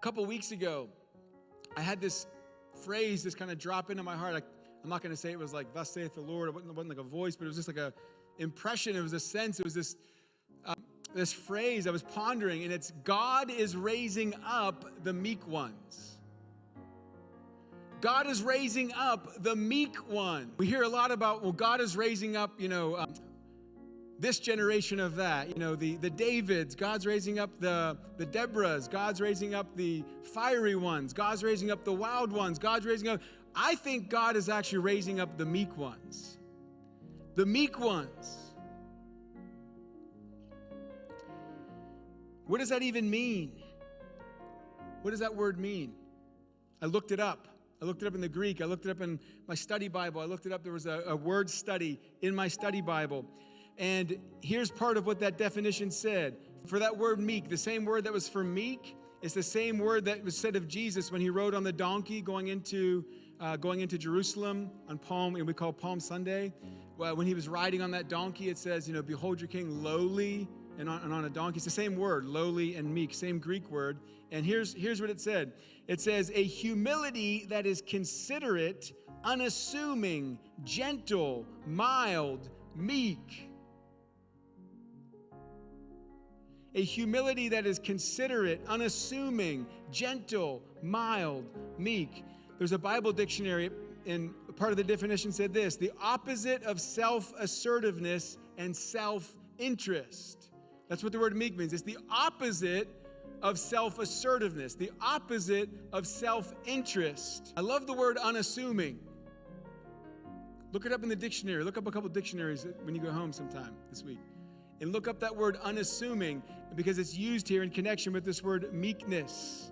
couple weeks ago, I had this phrase just kind of drop into my heart. I'm not going to say it was like, thus saith the Lord. It wasn't like a voice, but it was just like a impression. It was a sense. It was this phrase I was pondering, and it's God is raising up the meek ones. God is raising up the meek one. We hear a lot about, well, God is raising up, this generation of that, the Davids. God's raising up the Deborahs. God's raising up the fiery ones. God's raising up the wild ones. God's raising up. I think God is actually raising up the meek ones. The meek ones. What does that even mean? What does that word mean? I looked it up. I looked it up in the Greek. I looked it up in my study Bible. I looked it up. There was a word study in my study Bible. And here's part of what that definition said. For that word meek, the same word that was for meek, is the same word that was said of Jesus when he rode on the donkey going into Jerusalem on Palm, and we call Palm Sunday. Well, when he was riding on that donkey, it says, behold your king lowly and on a donkey. It's the same word, lowly and meek, same Greek word. And here's what it said. It says, a humility that is considerate, unassuming, gentle, mild, meek. A humility that is considerate, unassuming, gentle, mild, meek. There's a Bible dictionary, and part of the definition said this: the opposite of self-assertiveness and self-interest. That's what the word meek means. It's the opposite of self-assertiveness, the opposite of self-interest. I love the word unassuming. Look it up in the dictionary. Look up a couple dictionaries when you go home sometime this week. And look up that word unassuming, because it's used here in connection with this word meekness.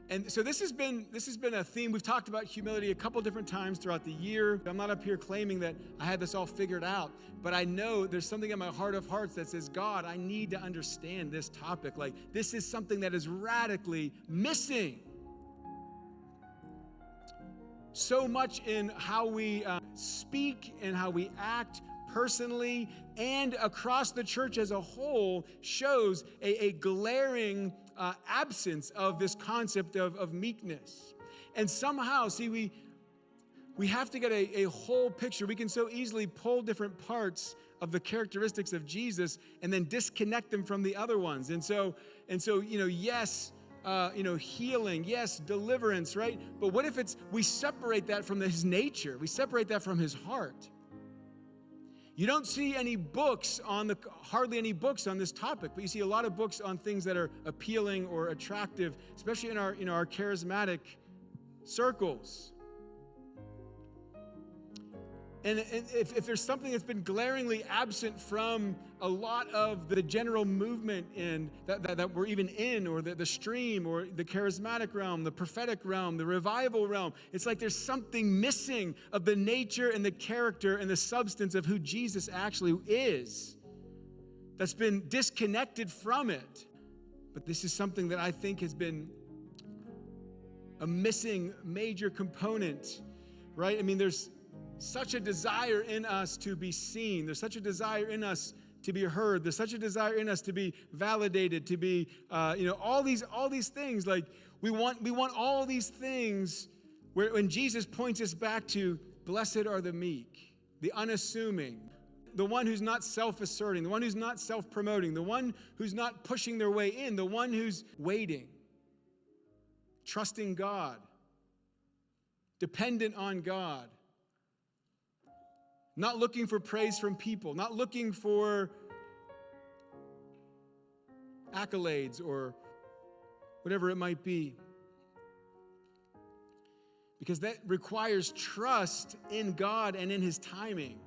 And so this has been a theme. We've talked about humility a couple different times throughout the year. I'm not up here claiming that I had this all figured out, but I know there's something in my heart of hearts that says, God, I need to understand this topic. Like, this is something that is radically missing. So much in how we speak and how we act personally and across the church as a whole shows a glaring absence of this concept of meekness. And somehow, see, we have to get a whole picture. We can so easily pull different parts of the characteristics of Jesus and then disconnect them from the other ones. And so, yes, healing, yes, deliverance, right? But what if we separate that from his nature? We separate that from his heart. You don't see hardly any books on this topic, but you see a lot of books on things that are appealing or attractive, especially in our charismatic circles. And if there's something that's been glaringly absent from a lot of the general movement that we're even in, or the stream, or the charismatic realm, the prophetic realm, the revival realm, it's like there's something missing of the nature and the character and the substance of who Jesus actually is that's been disconnected from it. But this is something that I think has been a missing major component, right? I mean, there's such a desire in us to be seen. There's such a desire in us to be heard. There's such a desire in us to be validated, to be, all these things. Like we want all these things. When Jesus points us back to, blessed are the meek, the unassuming, the one who's not self-asserting, the one who's not self-promoting, the one who's not pushing their way in, the one who's waiting, trusting God, dependent on God. Not looking for praise from people, not looking for accolades or whatever it might be. Because that requires trust in God and in his timing.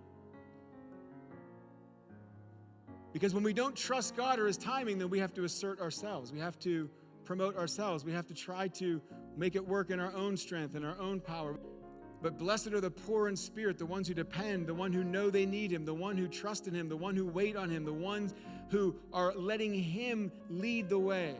Because when we don't trust God or his timing, then we have to assert ourselves. We have to promote ourselves. We have to try to make it work in our own strength and our own power. But blessed are the poor in spirit, the ones who depend, the one who know they need him, the one who trust in him, the one who wait on him, the ones who are letting him lead the way.